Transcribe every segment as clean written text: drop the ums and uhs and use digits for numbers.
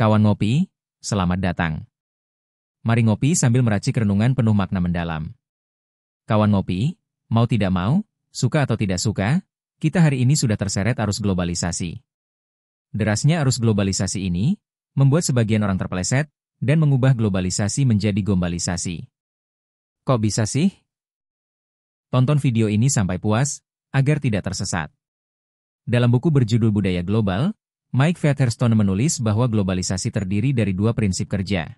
Kawan ngopi, selamat datang. Mari ngopi sambil meracik renungan penuh makna mendalam. Kawan ngopi, mau tidak mau, suka atau tidak suka, kita hari ini sudah terseret arus globalisasi. Derasnya arus globalisasi ini membuat sebagian orang terpeleset dan mengubah globalisasi menjadi gombalisasi. Kok bisa sih? Tonton video ini sampai puas, agar tidak tersesat. Dalam buku berjudul Budaya Global, Mike Featherstone menulis bahwa globalisasi terdiri dari dua prinsip kerja,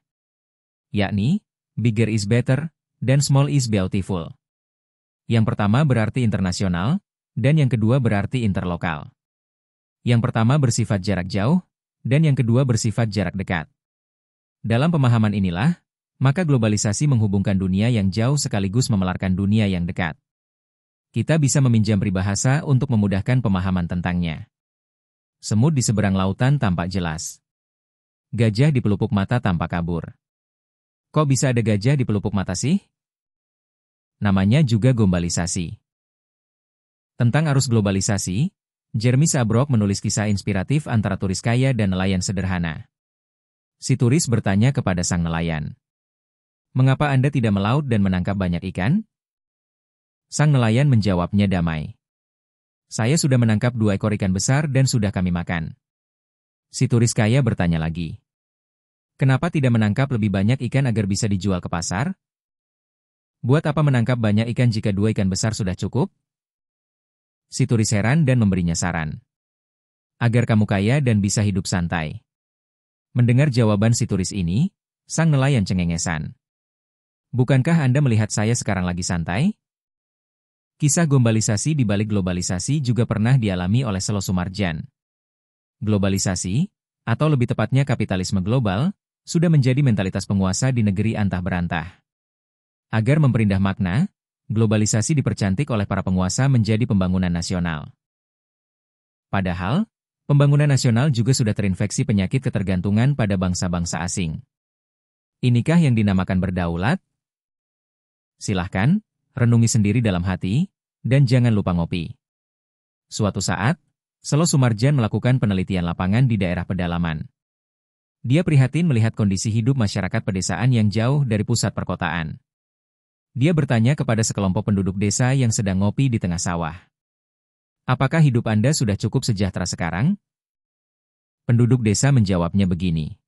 yakni, bigger is better, dan small is beautiful. Yang pertama berarti internasional, dan yang kedua berarti interlokal. Yang pertama bersifat jarak jauh, dan yang kedua bersifat jarak dekat. Dalam pemahaman inilah, maka globalisasi menghubungkan dunia yang jauh sekaligus memelarkan dunia yang dekat. Kita bisa meminjam peribahasa untuk memudahkan pemahaman tentangnya. Semut di seberang lautan tampak jelas. Gajah di pelupuk mata tampak kabur. Kok bisa ada gajah di pelupuk mata sih? Namanya juga gombalisasi. Tentang arus globalisasi, Jeremy Sabrok menulis kisah inspiratif antara turis kaya dan nelayan sederhana. Si turis bertanya kepada sang nelayan, "Mengapa Anda tidak melaut dan menangkap banyak ikan?" Sang nelayan menjawabnya damai. "Saya sudah menangkap 2 ekor ikan besar dan sudah kami makan." Si turis kaya bertanya lagi, "Kenapa tidak menangkap lebih banyak ikan agar bisa dijual ke pasar?" "Buat apa menangkap banyak ikan jika 2 ikan besar sudah cukup?" Si turis heran dan memberinya saran, "Agar kamu kaya dan bisa hidup santai." Mendengar jawaban si turis ini, sang nelayan cengengesan. "Bukankah Anda melihat saya sekarang lagi santai?" Kisah gombalisasi di balik globalisasi juga pernah dialami oleh Selo Sumarjan. Globalisasi, atau lebih tepatnya kapitalisme global, sudah menjadi mentalitas penguasa di negeri antah berantah. Agar memperindah makna, globalisasi dipercantik oleh para penguasa menjadi pembangunan nasional. Padahal, pembangunan nasional juga sudah terinfeksi penyakit ketergantungan pada bangsa-bangsa asing. Inikah yang dinamakan berdaulat? Silahkan, renungi sendiri dalam hati, dan jangan lupa ngopi. Suatu saat, Selo Sumarjan melakukan penelitian lapangan di daerah pedalaman. Dia prihatin melihat kondisi hidup masyarakat pedesaan yang jauh dari pusat perkotaan. Dia bertanya kepada sekelompok penduduk desa yang sedang ngopi di tengah sawah. "Apakah hidup Anda sudah cukup sejahtera sekarang?" Penduduk desa menjawabnya begini,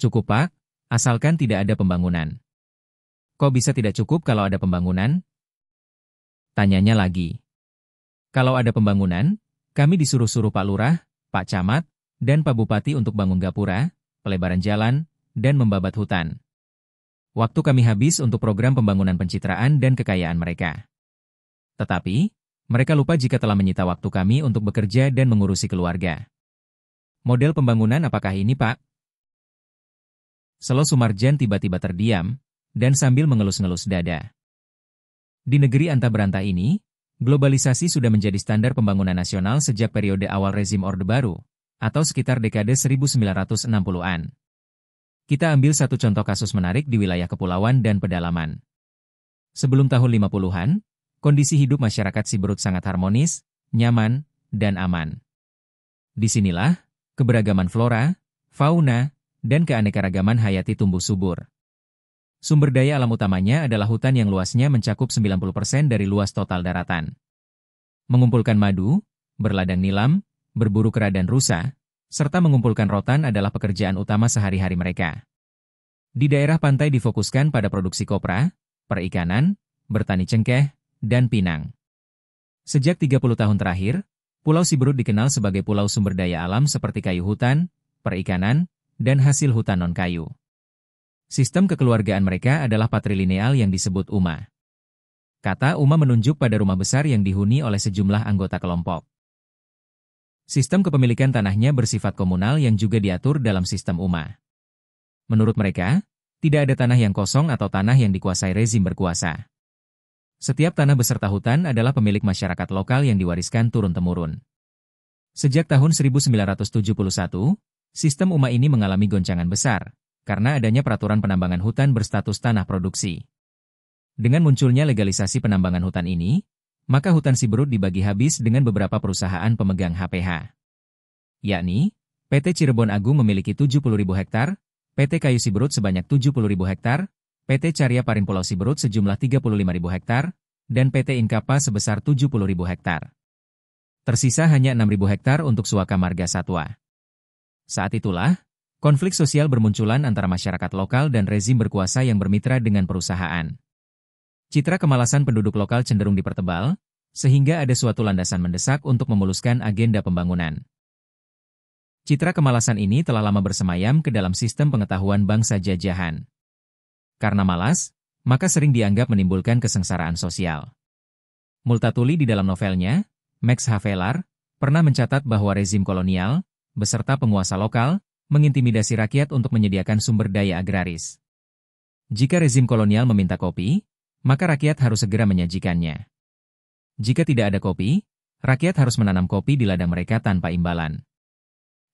"Cukup Pak, asalkan tidak ada pembangunan." "Kok bisa tidak cukup kalau ada pembangunan?" Tanyanya lagi. "Kalau ada pembangunan, kami disuruh-suruh Pak Lurah, Pak Camat, dan Pak Bupati untuk bangun gapura, pelebaran jalan, dan membabat hutan. Waktu kami habis untuk program pembangunan pencitraan dan kekayaan mereka. Tetapi, mereka lupa jika telah menyita waktu kami untuk bekerja dan mengurusi keluarga. Model pembangunan apakah ini, Pak?" Selo Sumarjan tiba-tiba terdiam, dan sambil mengelus-ngelus dada. Di negeri antah berantah ini, globalisasi sudah menjadi standar pembangunan nasional sejak periode awal rezim Orde Baru, atau sekitar dekade 1960-an. Kita ambil satu contoh kasus menarik di wilayah kepulauan dan pedalaman. Sebelum tahun 50-an, kondisi hidup masyarakat Siberut sangat harmonis, nyaman, dan aman. Disinilah, keberagaman flora, fauna, dan keanekaragaman hayati tumbuh subur. Sumber daya alam utamanya adalah hutan yang luasnya mencakup 90% dari luas total daratan. Mengumpulkan madu, berladang nilam, berburu kera dan rusa, serta mengumpulkan rotan adalah pekerjaan utama sehari-hari mereka. Di daerah pantai difokuskan pada produksi kopra, perikanan, bertani cengkeh, dan pinang. Sejak 30 tahun terakhir, Pulau Siberut dikenal sebagai pulau sumber daya alam seperti kayu hutan, perikanan, dan hasil hutan non-kayu. Sistem kekeluargaan mereka adalah patrilineal yang disebut Uma. Kata Uma menunjuk pada rumah besar yang dihuni oleh sejumlah anggota kelompok. Sistem kepemilikan tanahnya bersifat komunal yang juga diatur dalam sistem Uma. Menurut mereka, tidak ada tanah yang kosong atau tanah yang dikuasai rezim berkuasa. Setiap tanah beserta hutan adalah pemilik masyarakat lokal yang diwariskan turun-temurun. Sejak tahun 1971, sistem Uma ini mengalami goncangan besar, karena adanya peraturan penambangan hutan berstatus tanah produksi. Dengan munculnya legalisasi penambangan hutan ini, maka hutan Siberut dibagi habis dengan beberapa perusahaan pemegang HPH. Yakni, PT Cirebon Agung memiliki 70.000 hektar, PT Kayu Siberut sebanyak 70.000 hektar, PT Carya Parin Pulau Siberut sejumlah 35.000 hektar, dan PT Inkapa sebesar 70.000 hektar. Tersisa hanya 6.000 hektar untuk Suaka Marga Satwa. Saat itulah, konflik sosial bermunculan antara masyarakat lokal dan rezim berkuasa yang bermitra dengan perusahaan. Citra kemalasan penduduk lokal cenderung dipertebal, sehingga ada suatu landasan mendesak untuk memuluskan agenda pembangunan. Citra kemalasan ini telah lama bersemayam ke dalam sistem pengetahuan bangsa jajahan. Karena malas, maka sering dianggap menimbulkan kesengsaraan sosial. Multatuli di dalam novelnya, Max Havelaar, pernah mencatat bahwa rezim kolonial, beserta penguasa lokal, mengintimidasi rakyat untuk menyediakan sumber daya agraris. Jika rezim kolonial meminta kopi, maka rakyat harus segera menyajikannya. Jika tidak ada kopi, rakyat harus menanam kopi di ladang mereka tanpa imbalan.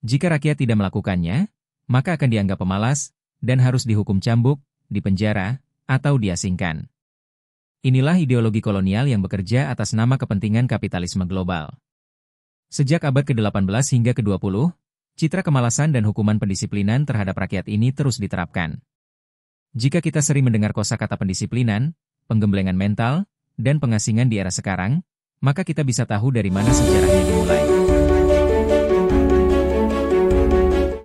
Jika rakyat tidak melakukannya, maka akan dianggap pemalas, dan harus dihukum cambuk, dipenjara, atau diasingkan. Inilah ideologi kolonial yang bekerja atas nama kepentingan kapitalisme global. Sejak abad ke-18 hingga ke-20, citra kemalasan dan hukuman pendisiplinan terhadap rakyat ini terus diterapkan. Jika kita sering mendengar kosakata pendisiplinan, penggemblengan mental, dan pengasingan di era sekarang, maka kita bisa tahu dari mana sejarahnya dimulai.